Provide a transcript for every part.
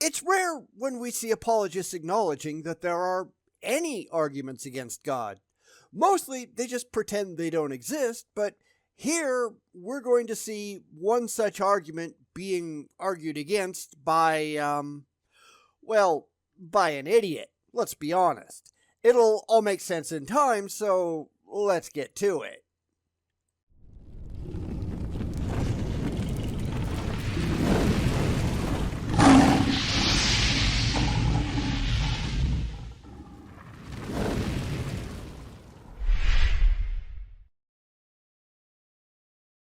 It's rare when we see apologists acknowledging that there are any arguments against God. Mostly, they just pretend they don't exist, but here we're going to see one such argument being argued against by, by an idiot. Let's be honest. It'll all make sense in time, so let's get to it.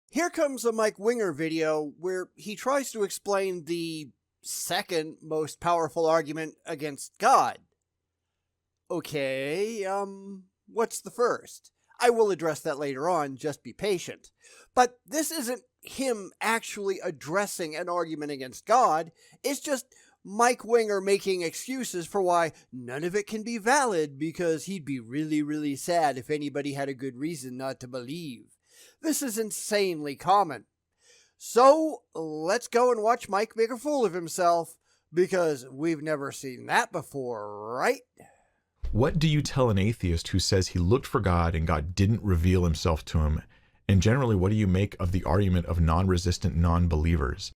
Here comes a Mike Winger video where he tries to explain the second most powerful argument against God. Okay, what's the first? I will address that later on, just be patient. But this isn't him actually addressing an argument against God, it's just Mike Winger making excuses for why none of it can be valid because he'd be really, really sad if anybody had a good reason not to believe. This is insanely common. So, let's go and watch Mike make a fool of himself, because we've never seen that before, right? What do you tell an atheist who says he looked for God and God didn't reveal himself to him? And generally, what do you make of the argument of non-resistant non-believers?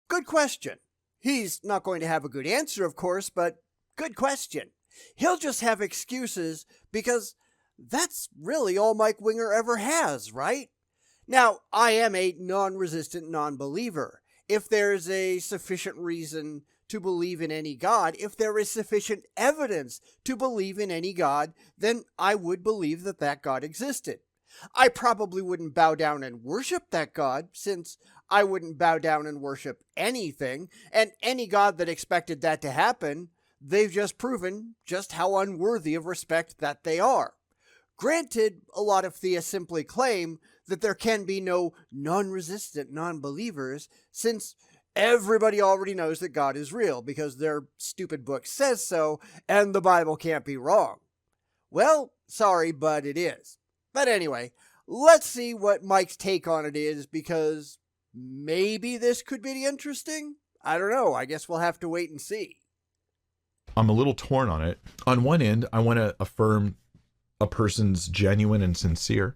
Good question. He's not going to have a good answer, of course, but good question. He'll just have excuses because that's really all Mike Winger ever has, right? Now, I am a non-resistant non-believer. If there's a sufficient reason to believe in any God, if there is sufficient evidence to believe in any God, then I would believe that that God existed. I probably wouldn't bow down and worship that God, since I wouldn't bow down and worship anything, and any God that expected that to happen, they've just proven just how unworthy of respect that they are. Granted, a lot of theists simply claim that there can be no non-resistant non-believers, since everybody already knows that God is real because their stupid book says so, and the Bible can't be wrong. Well, sorry, but it is. But anyway, let's see what Mike's take on it is, because maybe this could be interesting? I don't know. I guess we'll have to wait and see. I'm a little torn on it. On one end, I want to affirm a person's genuine and sincere.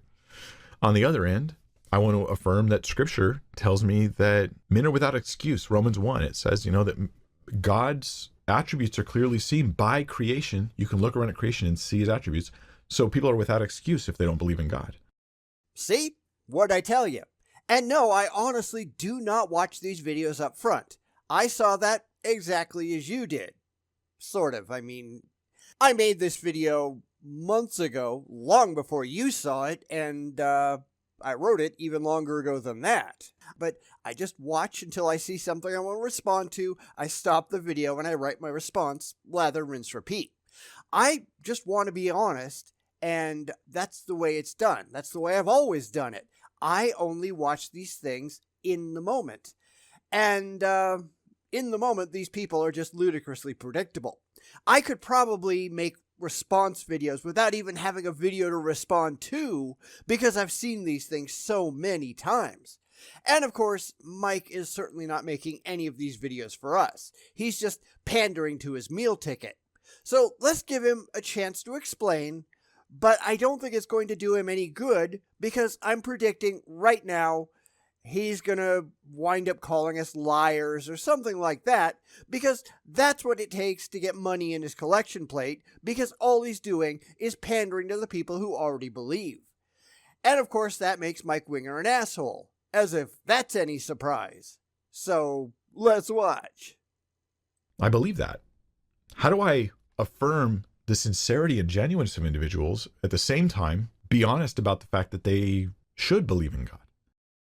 On the other end, I want to affirm that Scripture tells me that men are without excuse. Romans 1, it says, that God's attributes are clearly seen by creation. You can look around at creation and see his attributes. So people are without excuse if they don't believe in God. See? What'd I tell you? And no, I honestly do not watch these videos up front. I saw that exactly as you did. Sort of. I mean, I made this video months ago, long before you saw it, and I wrote it even longer ago than that. But I just watch until I see something I want to respond to, I stop the video and I write my response, lather, rinse, repeat. I just want to be honest, and that's the way it's done. That's the way I've always done it. I only watch these things in the moment. And in the moment, these people are just ludicrously predictable. I could probably make response videos without even having a video to respond to, because I've seen these things so many times. And of course, Mike is certainly not making any of these videos for us. He's just pandering to his meal ticket. So let's give him a chance to explain, but I don't think it's going to do him any good, because I'm predicting right now he's going to wind up calling us liars or something like that, because that's what it takes to get money in his collection plate, because all he's doing is pandering to the people who already believe. And of course that makes Mike Winger an asshole, as if that's any surprise. So let's watch. I believe that. How do I affirm the sincerity and genuineness of individuals, at the same time be honest about the fact that they should believe in God?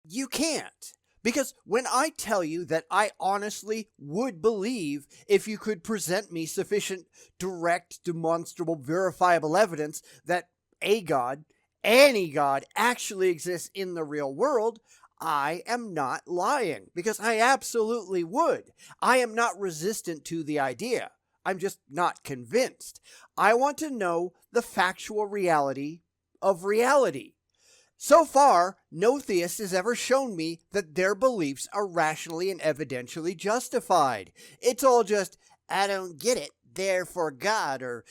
You can't. Because when I tell you that I honestly would believe if you could present me sufficient direct, demonstrable, verifiable evidence that a God, any God, actually exists in the real world, I am not lying. Because I absolutely would. I am not resistant to the idea. I'm just not convinced. I want to know the factual reality of reality. So far, no theist has ever shown me that their beliefs are rationally and evidentially justified. It's all just I don't get it, therefore God, or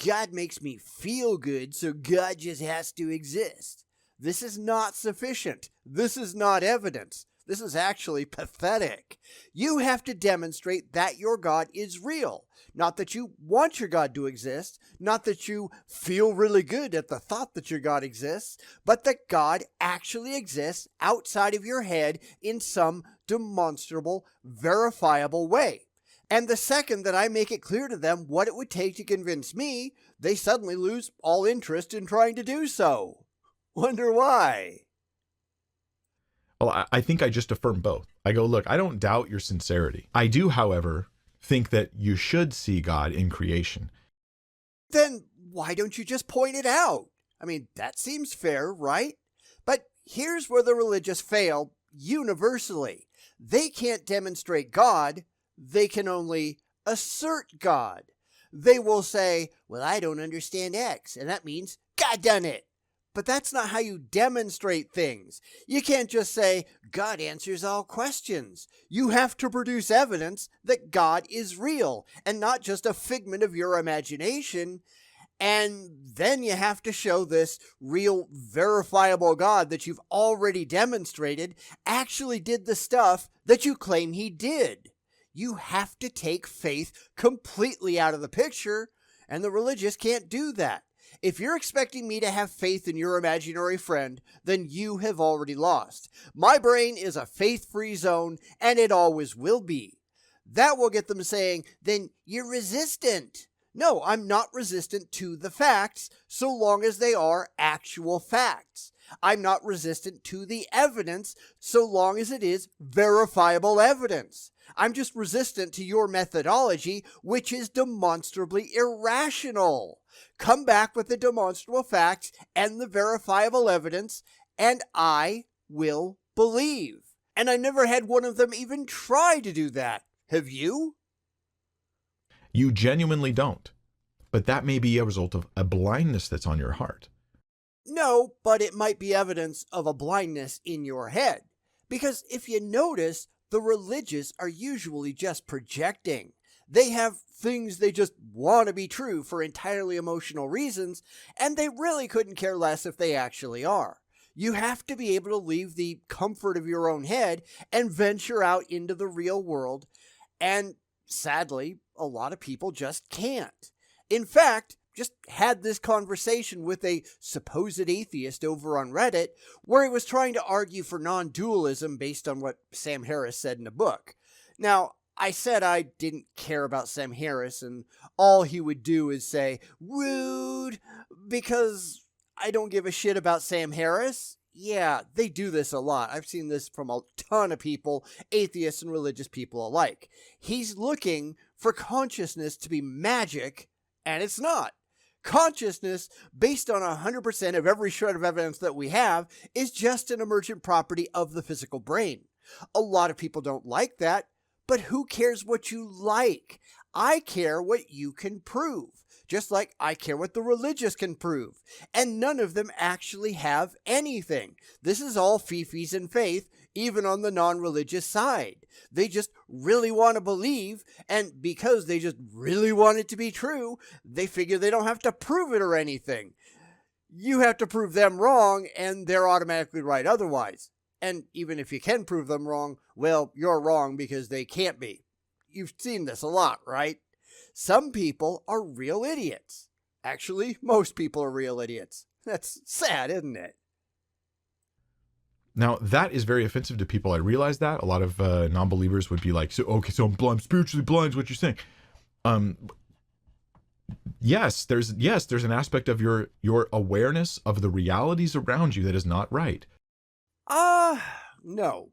God makes me feel good, so God just has to exist. This is not sufficient. This is not evidence. This is actually pathetic. You have to demonstrate that your God is real. Not that you want your God to exist, not that you feel really good at the thought that your God exists, but that God actually exists outside of your head in some demonstrable, verifiable way. And the second that I make it clear to them what it would take to convince me, they suddenly lose all interest in trying to do so. Wonder why? Well, I think I just affirm both. I go, look, I don't doubt your sincerity. I do, however, think that you should see God in creation. Then why don't you just point it out? I mean, that seems fair, right? But here's where the religious fail universally. They can't demonstrate God, they can only assert God. They will say, well, I don't understand X, and that means God done it. But that's not how you demonstrate things. You can't just say, God answers all questions. You have to produce evidence that God is real and not just a figment of your imagination. And then you have to show this real, verifiable God that you've already demonstrated actually did the stuff that you claim he did. You have to take faith completely out of the picture, and the religious can't do that. If you're expecting me to have faith in your imaginary friend, then you have already lost. My brain is a faith-free zone, and it always will be. That will get them saying, then you're resistant. No, I'm not resistant to the facts, so long as they are actual facts. I'm not resistant to the evidence, so long as it is verifiable evidence. I'm just resistant to your methodology, which is demonstrably irrational. Come back with the demonstrable facts and the verifiable evidence, and I will believe. And I never had one of them even try to do that. Have you? You genuinely don't. But that may be a result of a blindness that's on your heart. No, but it might be evidence of a blindness in your head. Because if you notice, the religious are usually just projecting. They have things they just want to be true for entirely emotional reasons, and they really couldn't care less if they actually are. You have to be able to leave the comfort of your own head and venture out into the real world, and sadly, a lot of people just can't. In fact, just had this conversation with a supposed atheist over on Reddit where he was trying to argue for non-dualism based on what Sam Harris said in a book. Now, I said I didn't care about Sam Harris, and all he would do is say, rude, because I don't give a shit about Sam Harris. Yeah, they do this a lot. I've seen this from a ton of people, atheists and religious people alike. He's looking for consciousness to be magic, and it's not. Consciousness, based on 100% of every shred of evidence that we have, is just an emergent property of the physical brain. A lot of people don't like that, but who cares what you like? I care what you can prove, just like I care what the religious can prove. And none of them actually have anything. This is all fifis and faith, even on the non-religious side. They just really want to believe, and because they just really want it to be true, they figure they don't have to prove it or anything. You have to prove them wrong, and they're automatically right otherwise. And even if you can prove them wrong, well, you're wrong because they can't be. You've seen this a lot, right? Some people are real idiots. Actually, most people are real idiots. That's sad, isn't it? Now, that is very offensive to people. I realize that. A lot of non-believers would be like, so I'm spiritually blind is what you're saying. Yes, there's an aspect of your awareness of the realities around you that is not right. No.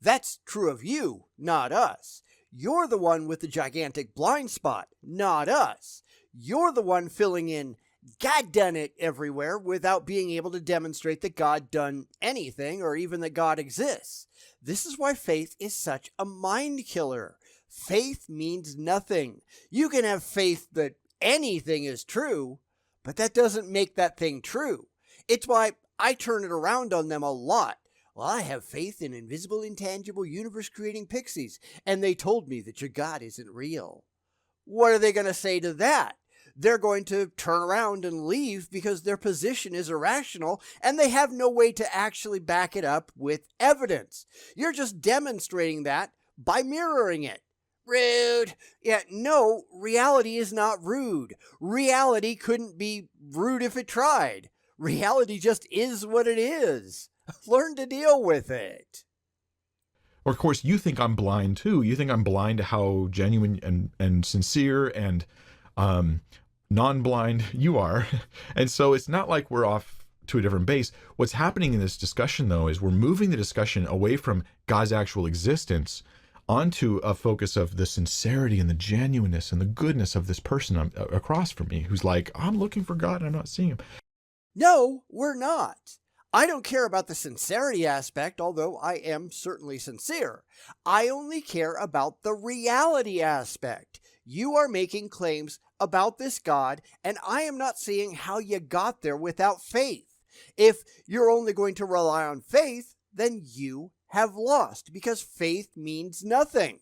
That's true of you, not us. You're the one with the gigantic blind spot, not us. You're the one filling in God done it everywhere without being able to demonstrate that God done anything or even that God exists. This is why faith is such a mind killer. Faith means nothing. You can have faith that anything is true, but that doesn't make that thing true. It's why I turn it around on them a lot. Well, I have faith in invisible, intangible, universe-creating pixies, and they told me that your God isn't real. What are they going to say to that? They're going to turn around and leave because their position is irrational and they have no way to actually back it up with evidence. You're just demonstrating that by mirroring it. Rude. Yeah, no, reality is not rude. Reality couldn't be rude if it tried. Reality just is what it is. Learn to deal with it. Or, of course, you think I'm blind too. You think I'm blind to how genuine and sincere and non-blind you are. And so it's not like we're off to a different base. What's happening in this discussion, though, is we're moving the discussion away from God's actual existence onto a focus of the sincerity and the genuineness and the goodness of this person across from me who's like, I'm looking for God and I'm not seeing him. No, we're not. I don't care about the sincerity aspect, although I am certainly sincere. I only care about the reality aspect. You are making claims about this God, and I am not seeing how you got there without faith. If you're only going to rely on faith, then you have lost, because faith means nothing.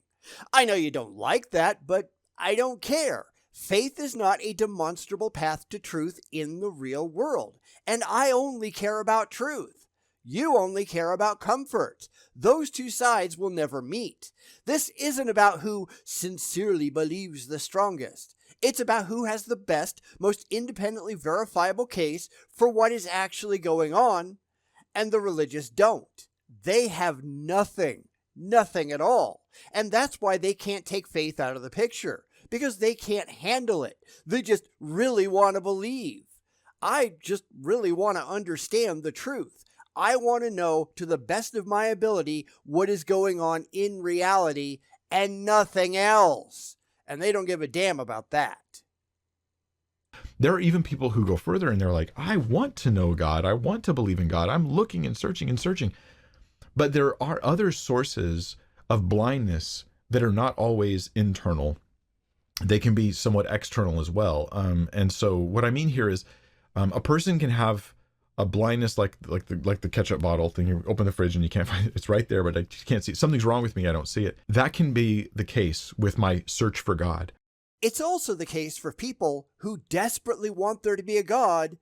I know you don't like that, but I don't care. Faith is not a demonstrable path to truth in the real world, and I only care about truth. You only care about comfort. Those two sides will never meet. This isn't about who sincerely believes the strongest. It's about who has the best, most independently verifiable case for what is actually going on, and the religious don't. They have nothing at all, and that's why they can't take faith out of the picture. Because they can't handle it. They just really want to believe. I just really want to understand the truth. I want to know to the best of my ability what is going on in reality and nothing else. And they don't give a damn about that. There are even people who go further and they're like, I want to know God. I want to believe in God. I'm looking and searching and searching. But there are other sources of blindness that are not always internal. They can be somewhat external as well. And so what I mean here is a person can have a blindness like the ketchup bottle thing. You open the fridge and you can't find it. It's right there, but I just can't see it. Something's wrong with me. I don't see it. That can be the case with my search for God. It's also the case for people who desperately want there to be a God,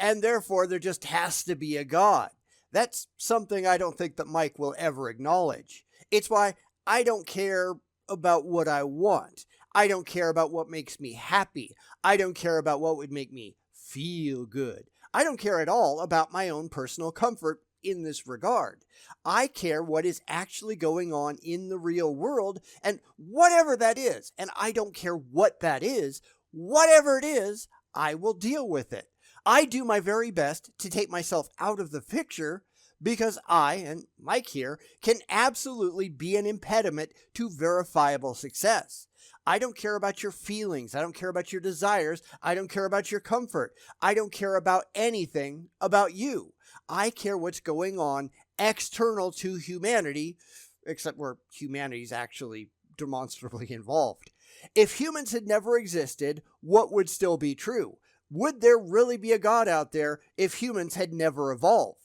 and therefore there just has to be a God. That's something I don't think that Mike will ever acknowledge. It's why I don't care about what I want. I don't care about what makes me happy. I don't care about what would make me feel good. I don't care at all about my own personal comfort in this regard. I care what is actually going on in the real world, and whatever that is, and I don't care what that is, whatever it is, I will deal with it. I do my very best to take myself out of the picture because I, and Mike here, can absolutely be an impediment to verifiable success. I don't care about your feelings. I don't care about your desires. I don't care about your comfort. I don't care about anything about you. I care what's going on external to humanity, except where humanity's actually demonstrably involved. If humans had never existed, what would still be true? Would there really be a God out there if humans had never evolved?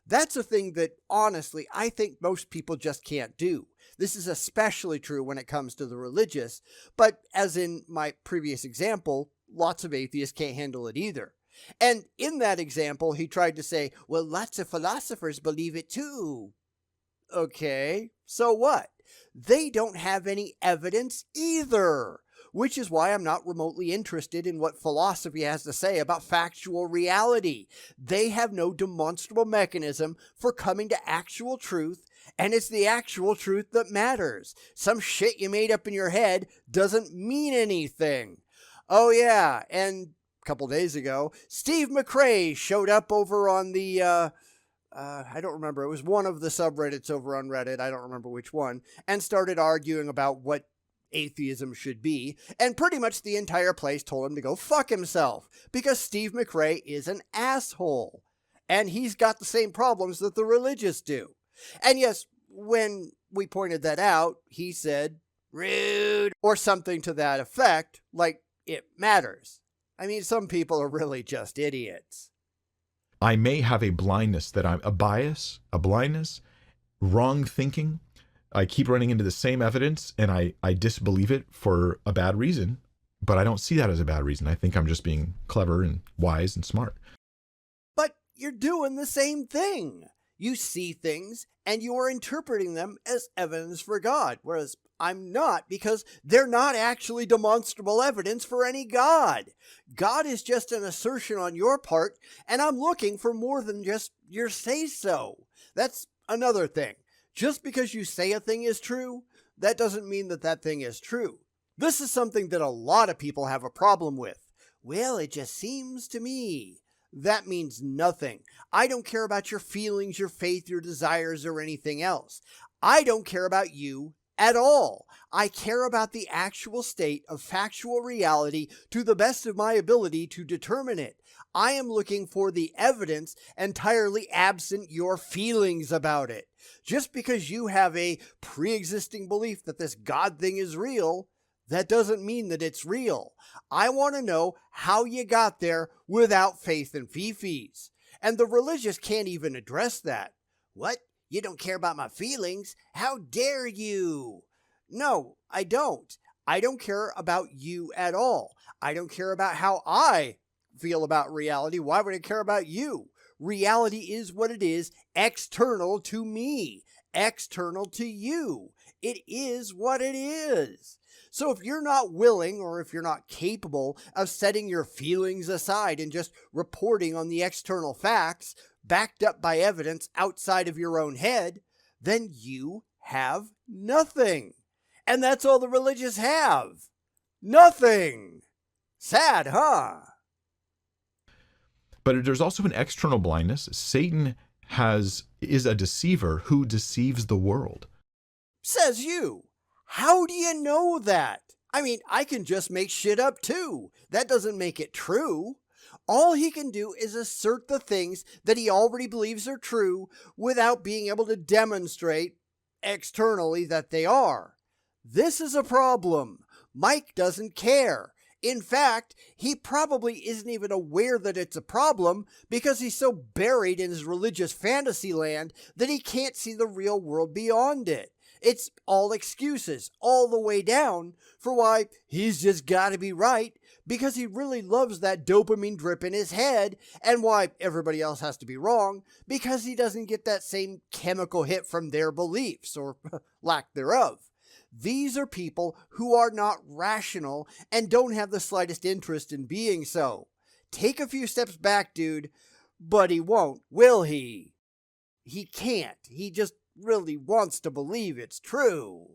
That's a thing that, honestly, I think most people just can't do. This is especially true when it comes to the religious, but as in my previous example, lots of atheists can't handle it either. And in that example, he tried to say, well, lots of philosophers believe it too. Okay, so what? They don't have any evidence either, which is why I'm not remotely interested in what philosophy has to say about factual reality. They have no demonstrable mechanism for coming to actual truth, and it's the actual truth that matters. Some shit you made up in your head doesn't mean anything. Oh yeah, and a couple days ago, Steve McRae showed up over on the, I don't remember, it was one of the subreddits over on Reddit, I don't remember which one, and started arguing about what atheism should be, and pretty much the entire place told him to go fuck himself, because Steve McRae is an asshole, and he's got the same problems that the religious do. And yes, when we pointed that out, he said, rude, or something to that effect, like it matters. I mean, some people are really just idiots. I may have a blindness that I'm a bias, a blindness, wrong thinking. I keep running into the same evidence and I disbelieve it for a bad reason. but I don't see that as a bad reason. I think I'm just being clever and wise and smart. But you're doing the same thing. You see things and you are interpreting them as evidence for God, whereas I'm not, because they're not actually demonstrable evidence for any God. God is just an assertion on your part, and I'm looking for more than just your say-so. That's another thing. Just because you say a thing is true, that doesn't mean that that thing is true. This is something that a lot of people have a problem with. Well, it just seems to me. That means nothing. I don't care about your feelings, your faith, your desires, or anything else. I don't care about you at all. I care about the actual state of factual reality to the best of my ability to determine it. I am looking for the evidence entirely absent your feelings about it. Just because you have a pre-existing belief that this God thing is real, that doesn't mean that it's real. I want to know how you got there without faith and fee-fees. And the religious can't even address that. What? You don't care about my feelings? How dare you? No, I don't. I don't care about you at all. I don't care about how I feel about reality. Why would I care about you? Reality is what it is, external to me, external to you. It is what it is. So if you're not willing, or if you're not capable of setting your feelings aside and just reporting on the external facts, backed up by evidence outside of your own head, then you have nothing. And that's all the religious have. Nothing. Sad, huh? But there's also an external blindness. Satan is a deceiver who deceives the world. Says you. How do you know that? I mean, I can just make shit up too. That doesn't make it true. All he can do is assert the things that he already believes are true without being able to demonstrate externally that they are. This is a problem. Mike doesn't care. In fact, he probably isn't even aware that it's a problem because he's so buried in his religious fantasy land that he can't see the real world beyond it. It's all excuses, all the way down, for why he's just got to be right, because he really loves that dopamine drip in his head, and why everybody else has to be wrong, because he doesn't get that same chemical hit from their beliefs, or lack thereof. These are people who are not rational and don't have the slightest interest in being so. Take a few steps back, dude, but he won't, will he? He can't. He just really wants to believe it's true.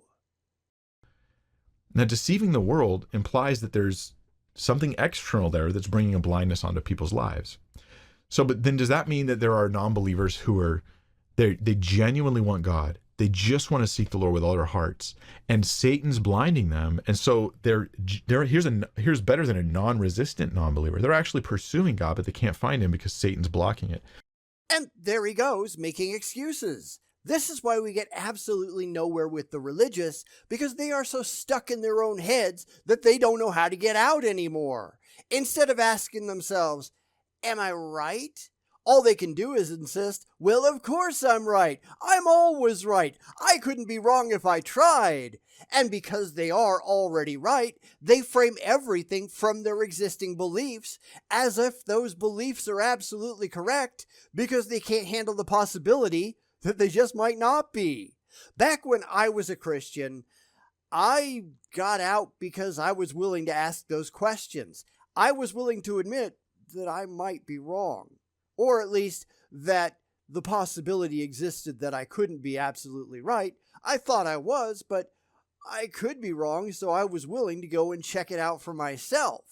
Now, deceiving the world implies that there's something external there that's bringing a blindness onto people's lives. So, but then does that mean that there are non-believers who they genuinely want God? They just want to seek the Lord with all their hearts, and Satan's blinding them. And so here's better than a non-resistant non-believer. They're actually pursuing God, but they can't find him because Satan's blocking it. And there he goes, making excuses. This is why we get absolutely nowhere with the religious, because they are so stuck in their own heads that they don't know how to get out anymore. Instead of asking themselves, am I right? All they can do is insist, well, of course I'm right. I'm always right. I couldn't be wrong if I tried. And because they are already right, they frame everything from their existing beliefs as if those beliefs are absolutely correct, because they can't handle the possibility that they just might not be. Back when I was a Christian, I got out because I was willing to ask those questions. I was willing to admit that I might be wrong, or at least that the possibility existed that I couldn't be absolutely right. I thought I was, but I could be wrong, so I was willing to go and check it out for myself.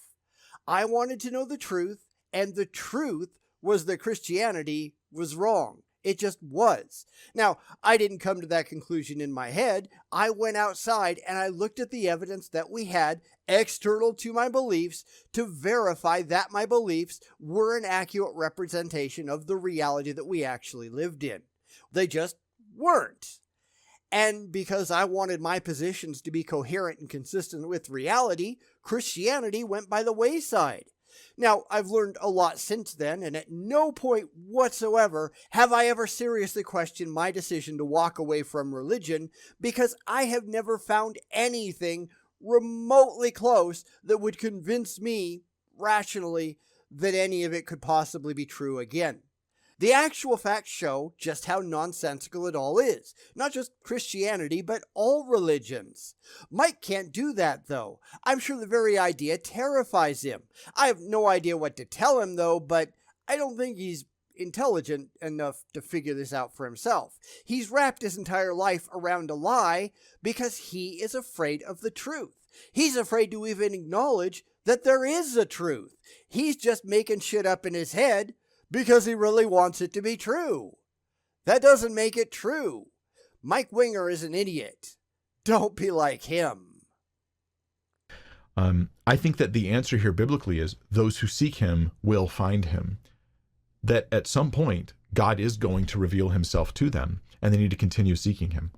I wanted to know the truth, and the truth was that Christianity was wrong. It just was. Now, I didn't come to that conclusion in my head. I went outside and I looked at the evidence that we had external to my beliefs to verify that my beliefs were an accurate representation of the reality that we actually lived in. They just weren't. And because I wanted my positions to be coherent and consistent with reality, Christianity went by the wayside. Now, I've learned a lot since then, and at no point whatsoever have I ever seriously questioned my decision to walk away from religion, because I have never found anything remotely close that would convince me, rationally, that any of it could possibly be true again. The actual facts show just how nonsensical it all is. Not just Christianity, but all religions. Mike can't do that, though. I'm sure the very idea terrifies him. I have no idea what to tell him, though, but I don't think he's intelligent enough to figure this out for himself. He's wrapped his entire life around a lie because he is afraid of the truth. He's afraid to even acknowledge that there is a truth. He's just making shit up in his head because he really wants it to be true. That doesn't make it true. Mike Winger is an idiot. Don't be like him. I think that the answer here biblically is those who seek him will find him. That at some point, God is going to reveal himself to them, and they need to continue seeking him.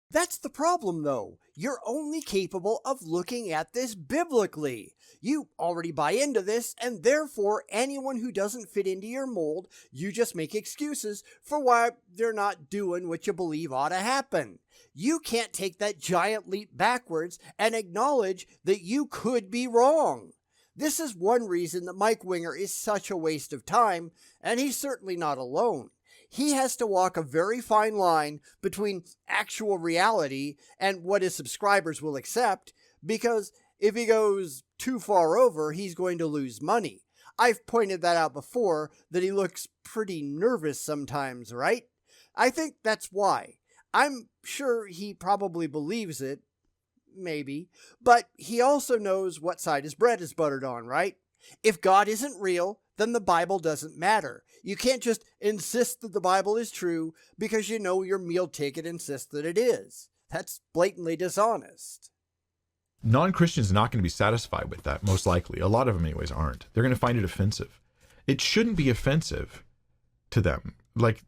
That's the problem, though. You're only capable of looking at this biblically. You already buy into this, and therefore anyone who doesn't fit into your mold, you just make excuses for why they're not doing what you believe ought to happen. You can't take that giant leap backwards and acknowledge that you could be wrong. This is one reason that Mike Winger is such a waste of time, and he's certainly not alone. He has to walk a very fine line between actual reality and what his subscribers will accept, because if he goes too far over, he's going to lose money. I've pointed that out before, that he looks pretty nervous sometimes, right? I think that's why. I'm sure he probably believes it, maybe, but he also knows what side his bread is buttered on, right? If God isn't real, then the Bible doesn't matter. You can't just insist that the Bible is true because you know your meal ticket insists that it is. That's blatantly dishonest. Non-Christians are not going to be satisfied with that, most likely. A lot of them anyways aren't. They're going to find it offensive. It shouldn't be offensive to them. Like,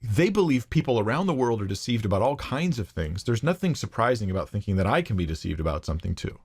they believe people around the world are deceived about all kinds of things. There's nothing surprising about thinking that I can be deceived about something too.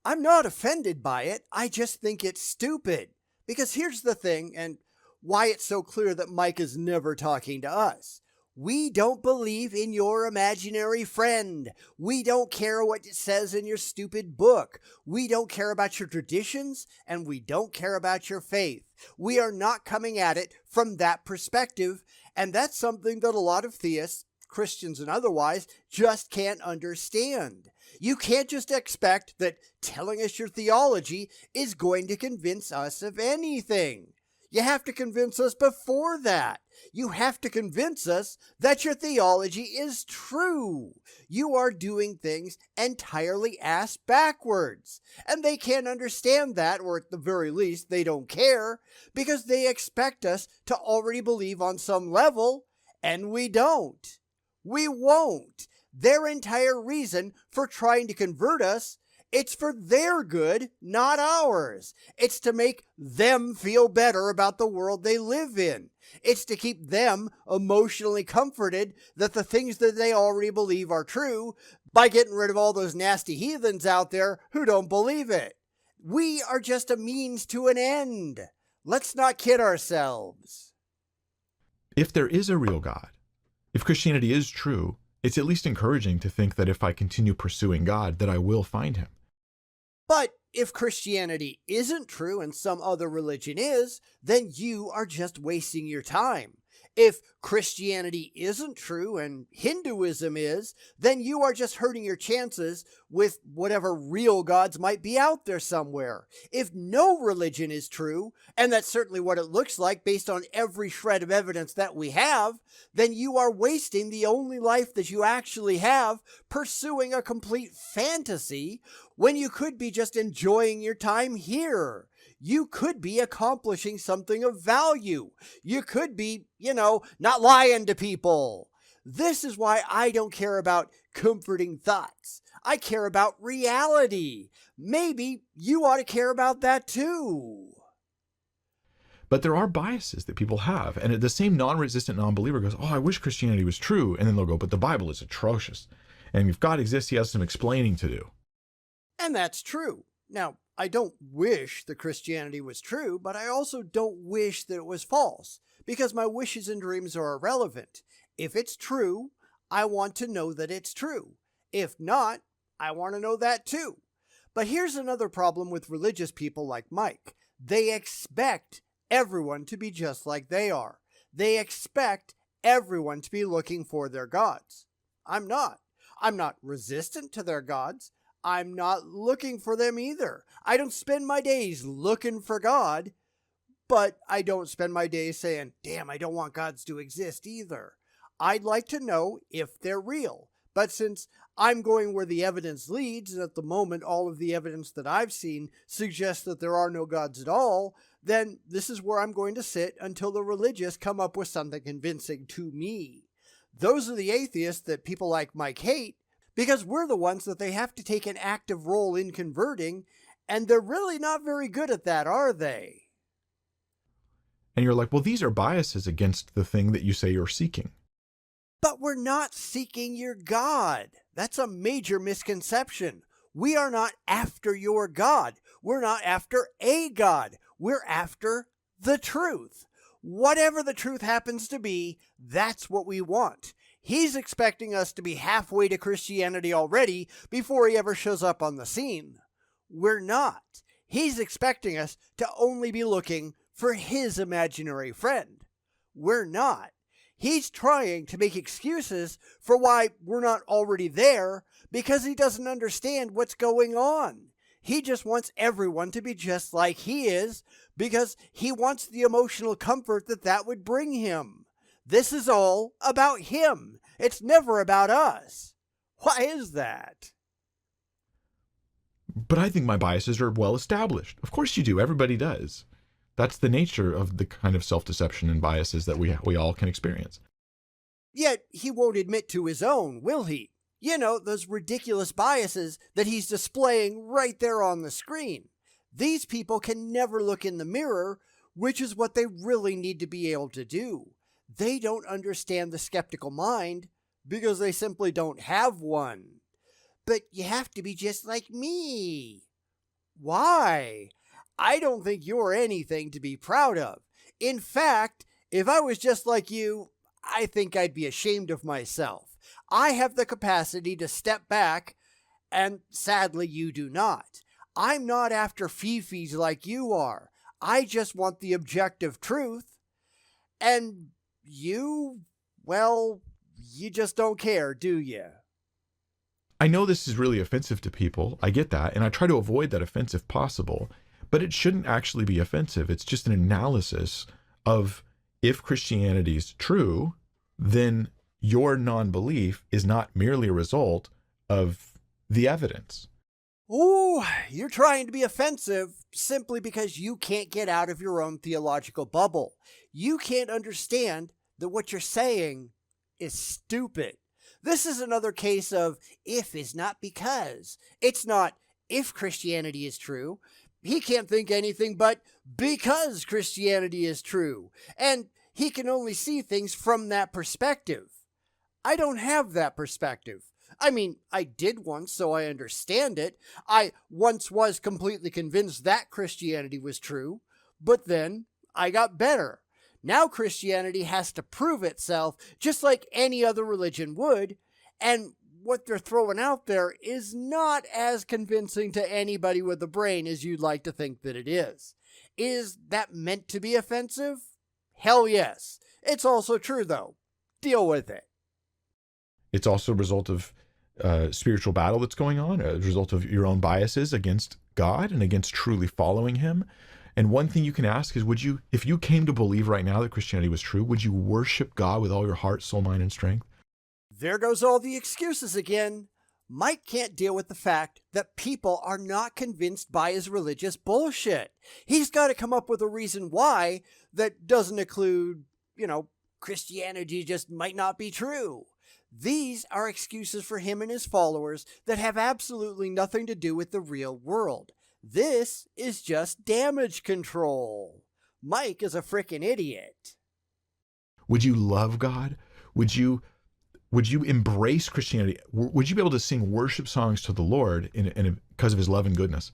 I'm not offended by it. I just think it's stupid. Because here's the thing, and why it's so clear that Mike is never talking to us. We don't believe in your imaginary friend. We don't care what it says in your stupid book. We don't care about your traditions, and we don't care about your faith. We are not coming at it from that perspective, and that's something that a lot of theists, Christians and otherwise, just can't understand. You can't just expect that telling us your theology is going to convince us of anything. You have to convince us before that. You have to convince us that your theology is true. You are doing things entirely ass backwards. And they can't understand that, or at the very least, they don't care, because they expect us to already believe on some level, and we don't. We won't. Their entire reason for trying to convert us, it's for their good, not ours. It's to make them feel better about the world they live in. It's to keep them emotionally comforted that the things that they already believe are true by getting rid of all those nasty heathens out there who don't believe it. We are just a means to an end. Let's not kid ourselves. If there is a real God, if Christianity is true, it's at least encouraging to think that if I continue pursuing God, that I will find him. But if Christianity isn't true and some other religion is, then you are just wasting your time. If Christianity isn't true and Hinduism is, then you are just hurting your chances with whatever real gods might be out there somewhere. If no religion is true, and that's certainly what it looks like based on every shred of evidence that we have, then you are wasting the only life that you actually have pursuing a complete fantasy when you could be just enjoying your time here. You could be accomplishing something of value. You could be, not lying to people. This is why I don't care about comforting thoughts. I care about reality. Maybe you ought to care about that too. But there are biases that people have. And the same non-resistant non-believer goes, I wish Christianity was true. And then they'll go, but the Bible is atrocious. And if God exists, he has some explaining to do. And that's true. Now, I don't wish that Christianity was true, but I also don't wish that it was false, because my wishes and dreams are irrelevant. If it's true, I want to know that it's true. If not, I want to know that too. But here's another problem with religious people like Mike. They expect everyone to be just like they are. They expect everyone to be looking for their gods. I'm not. I'm not resistant to their gods. I'm not looking for them either. I don't spend my days looking for God, but I don't spend my days saying, damn, I don't want gods to exist either. I'd like to know if they're real. But since I'm going where the evidence leads, and at the moment all of the evidence that I've seen suggests that there are no gods at all, then this is where I'm going to sit until the religious come up with something convincing to me. Those are the atheists that people like Mike hate, because we're the ones that they have to take an active role in converting, and they're really not very good at that, are they? And you're like, well, these are biases against the thing that you say you're seeking. But we're not seeking your God. That's a major misconception. We are not after your God. We're not after a God. We're after the truth. Whatever the truth happens to be, that's what we want. He's expecting us to be halfway to Christianity already before he ever shows up on the scene. We're not. He's expecting us to only be looking for his imaginary friend. We're not. He's trying to make excuses for why we're not already there because he doesn't understand what's going on. He just wants everyone to be just like he is because he wants the emotional comfort that would bring him. This is all about him. It's never about us. Why is that? But I think my biases are well established. Of course you do. Everybody does. That's the nature of the kind of self-deception and biases that we all can experience. Yet he won't admit to his own, will he? You know, those ridiculous biases that he's displaying right there on the screen. These people can never look in the mirror, which is what they really need to be able to do. They don't understand the skeptical mind because they simply don't have one. But you have to be just like me. Why? I don't think you're anything to be proud of. In fact, if I was just like you, I think I'd be ashamed of myself. I have the capacity to step back, and sadly you do not. I'm not after fifis like you are. I just want the objective truth. And you, well, you just don't care, do you? I know this is really offensive to people. I get that, and I try to avoid that offense if possible. But it shouldn't actually be offensive. It's just an analysis of if Christianity is true, then your non-belief is not merely a result of the evidence. Ooh, you're trying to be offensive simply because you can't get out of your own theological bubble. You can't understand that what you're saying is stupid. This is another case of if is not because. It's not if Christianity is true. He can't think anything but because Christianity is true, and he can only see things from that perspective. I don't have that perspective. I mean, I did once, so I understand it. I once was completely convinced that Christianity was true, but then I got better. Now Christianity has to prove itself just like any other religion would, and what they're throwing out there is not as convincing to anybody with a brain as you'd like to think that it is. Is that meant to be offensive? Hell yes. It's also true, though. Deal with it. It's also a result of spiritual battle that's going on, a result of your own biases against God and against truly following him. And one thing you can ask is, would you, if you came to believe right now that Christianity was true, would you worship God with all your heart, soul, mind, and strength? There goes all the excuses again. Mike can't deal with the fact that people are not convinced by his religious bullshit. He's got to come up with a reason why that doesn't include, Christianity just might not be true. These are excuses for him and his followers that have absolutely nothing to do with the real world. This is just damage control. Mike is a frickin' idiot. Would you love God? Would you embrace Christianity? Would you be able to sing worship songs to the Lord because of his love and goodness?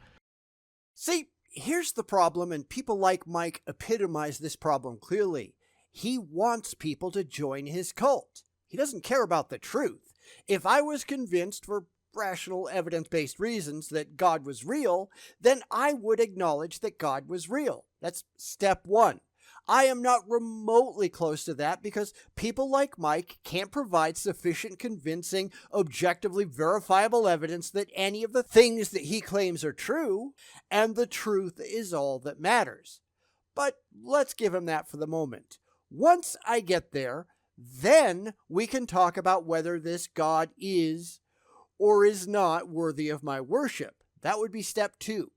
See, here's the problem, and people like Mike epitomize this problem clearly. He wants people to join his cult. He doesn't care about the truth. If I was convinced for rational, evidence-based reasons that God was real, then I would acknowledge that God was real. That's step one. I am not remotely close to that because people like Mike can't provide sufficient convincing, objectively verifiable evidence that any of the things that he claims are true, and the truth is all that matters. But let's give him that for the moment. Once I get there, then we can talk about whether this God is or is not worthy of my worship. That would be step two.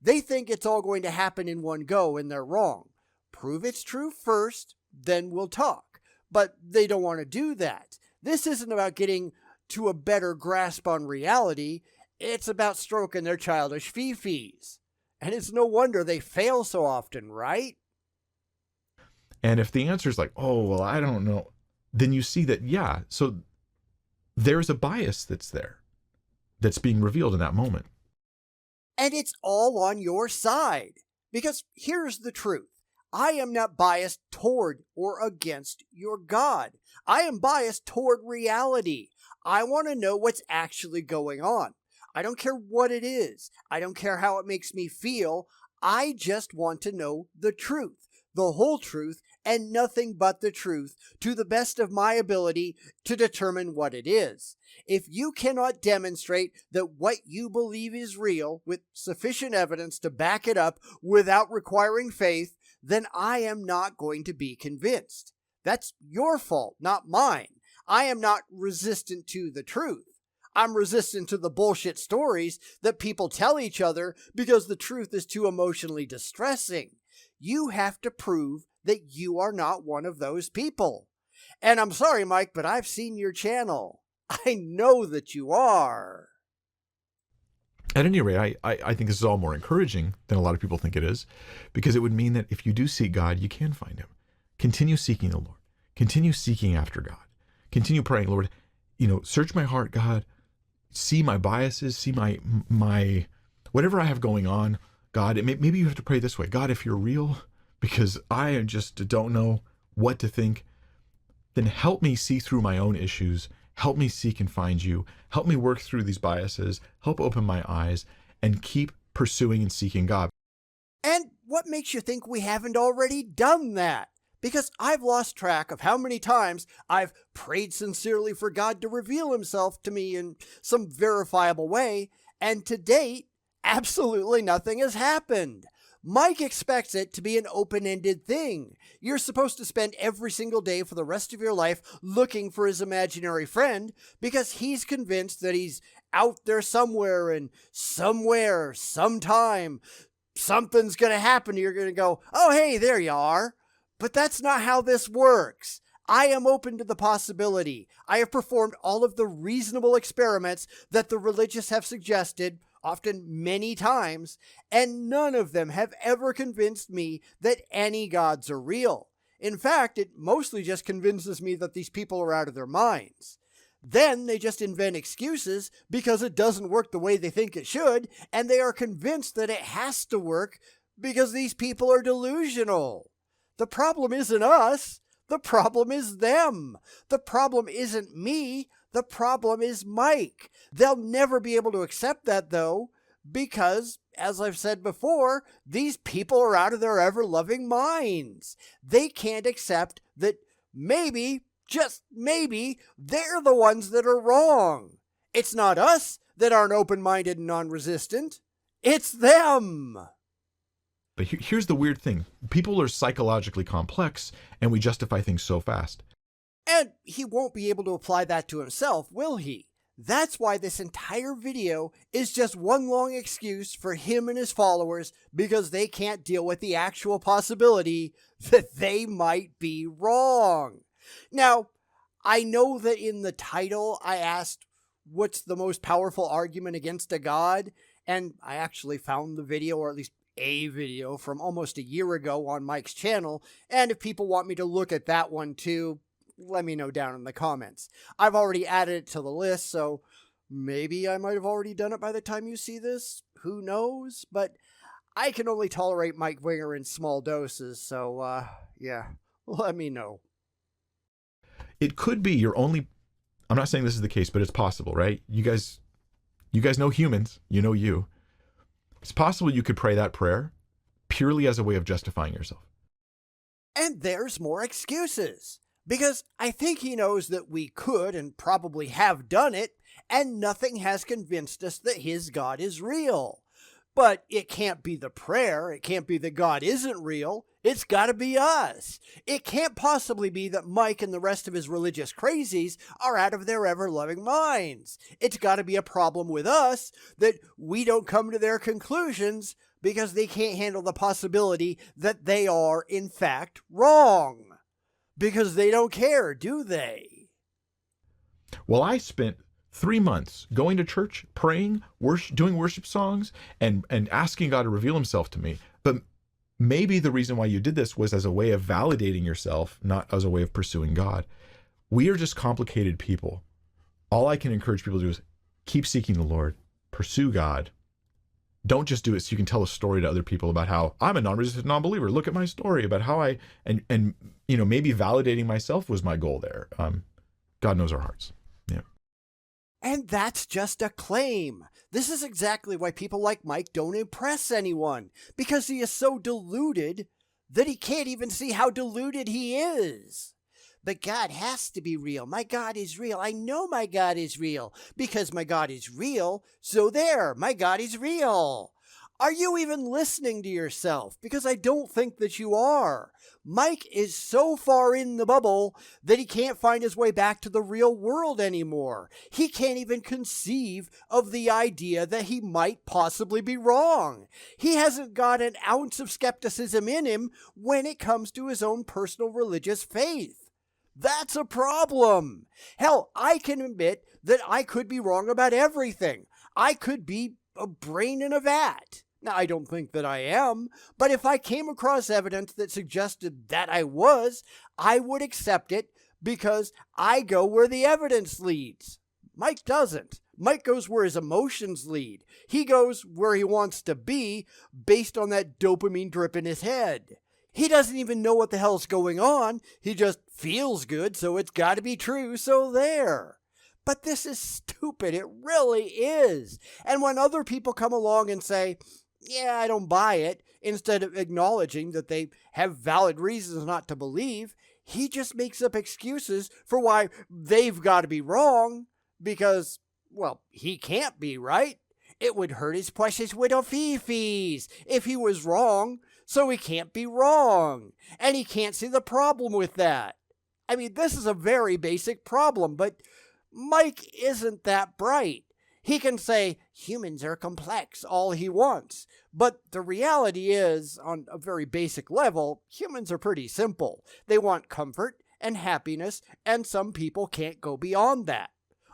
They think it's all going to happen in one go, and they're wrong. Prove it's true first, then we'll talk. But they don't want to do that. This isn't about getting to a better grasp on reality. It's about stroking their childish fee-fees. And it's no wonder they fail so often, right? And if the answer is like, oh, well, I don't know, then you see that, yeah, so there's a bias that's there, that's being revealed in that moment. And it's all on your side. Because here's the truth. I am not biased toward or against your God. I am biased toward reality. I want to know what's actually going on. I don't care what it is. I don't care how it makes me feel. I just want to know the truth, the whole truth, and nothing but the truth to the best of my ability to determine what it is. If you cannot demonstrate that what you believe is real with sufficient evidence to back it up without requiring faith, then I am not going to be convinced. That's your fault, not mine. I am not resistant to the truth. I'm resistant to the bullshit stories that people tell each other because the truth is too emotionally distressing. You have to prove that you are not one of those people. And I'm sorry, Mike, but I've seen your channel. I know that you are. At any rate, I think this is all more encouraging than a lot of people think it is, because it would mean that if you do seek God, you can find him. Continue seeking the Lord. Continue seeking after God. Continue praying, Lord, search my heart, God. See my biases, see my whatever I have going on, God. Maybe you have to pray this way. God, if you're real, because I just don't know what to think, then help me see through my own issues. Help me seek and find you. Help me work through these biases. Help open my eyes and keep pursuing and seeking God. And what makes you think we haven't already done that? Because I've lost track of how many times I've prayed sincerely for God to reveal himself to me in some verifiable way, and to date, absolutely nothing has happened. Mike expects it to be an open-ended thing. You're supposed to spend every single day for the rest of your life looking for his imaginary friend because he's convinced that he's out there somewhere and somewhere, sometime, something's going to happen. You're going to go, oh, hey, there you are. But that's not how this works. I am open to the possibility. I have performed all of the reasonable experiments that the religious have suggested, often many times, and none of them have ever convinced me that any gods are real. In fact, it mostly just convinces me that these people are out of their minds. Then they just invent excuses because it doesn't work the way they think it should, and they are convinced that it has to work because these people are delusional. The problem isn't us. The problem is them. The problem isn't me. The problem is Mike. They'll never be able to accept that, though, because, as I've said before, these people are out of their ever-loving minds. They can't accept that maybe, just maybe, they're the ones that are wrong. It's not us that aren't open-minded and non-resistant. It's them. But here's the weird thing. People are psychologically complex, and we justify things so fast. And he won't be able to apply that to himself, will he? That's why this entire video is just one long excuse for him and his followers because they can't deal with the actual possibility that they might be wrong. Now, I know that in the title I asked, what's the most powerful argument against a god? And I actually found the video, or at least a video from almost a year ago on Mike's channel, and if people want me to look at that one too, let me know down in the comments. I've already added it to the list, so maybe I might have already done it by the time you see this. Who knows? But I can only tolerate Mike Winger in small doses, so yeah, let me know. It could be your only, I'm not saying this is the case, but it's possible, right? You guys You guys know humans, you know you. It's possible you could pray that prayer purely as a way of justifying yourself. And there's more excuses. Because I think he knows that we could and probably have done it, and nothing has convinced us that his God is real. But it can't be the prayer. It can't be that God isn't real. It's got to be us. It can't possibly be that Mike and the rest of his religious crazies are out of their ever-loving minds. It's got to be a problem with us that we don't come to their conclusions because they can't handle the possibility that they are, in fact, wrong. Because they don't care, do they? Well, I spent 3 months going to church, praying, doing worship songs, and asking God to reveal himself to me. But maybe the reason why you did this was as a way of validating yourself, not as a way of pursuing God. We are just complicated people. All I can encourage people to do is keep seeking the Lord, pursue God. Don't just do it so you can tell a story to other people about how I'm a non-resistant non-believer. Look at my story about how and maybe validating myself was my goal there. God knows our hearts. Yeah. And that's just a claim. This is exactly why people like Mike don't impress anyone, because he is so deluded that he can't even see how deluded he is. But God has to be real. My God is real. I know my God is real because my God is real. So there, my God is real. Are you even listening to yourself? Because I don't think that you are. Mike is so far in the bubble that he can't find his way back to the real world anymore. He can't even conceive of the idea that he might possibly be wrong. He hasn't got an ounce of skepticism in him when it comes to his own personal religious faith. That's a problem. Hell, I can admit that I could be wrong about everything. I could be a brain in a vat. Now, I don't think that I am, but if I came across evidence that suggested that I was, I would accept it because I go where the evidence leads. Mike doesn't. Mike goes where his emotions lead. He goes where he wants to be based on that dopamine drip in his head. He doesn't even know what the hell's going on. He just feels good, so it's got to be true, so there. But this is stupid. It really is. And when other people come along and say, yeah, I don't buy it, instead of acknowledging that they have valid reasons not to believe, he just makes up excuses for why they've got to be wrong because, well, he can't be, right? It would hurt his precious widow Fifi's if he was wrong. So he can't be wrong, and he can't see the problem with that. I mean, this is a very basic problem, but Mike isn't that bright. He can say humans are complex all he wants, but the reality is, on a very basic level, humans are pretty simple. They want comfort and happiness, and some people can't go beyond that.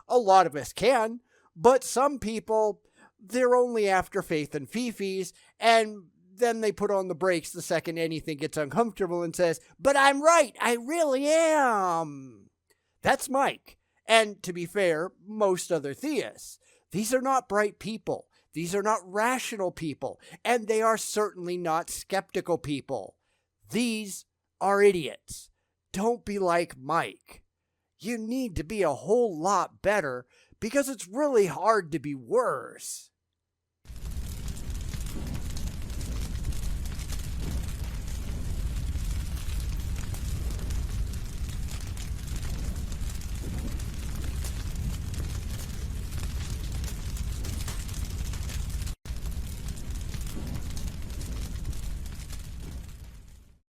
A lot of us can, but some people, they're only after faith and Fifi's, and then they put on the brakes the second anything gets uncomfortable and says, but I'm right, I really am. That's Mike. And to be fair, most other theists. These are not bright people. These are not rational people. And they are certainly not skeptical people. These are idiots. Don't be like Mike. You need to be a whole lot better because it's really hard to be worse.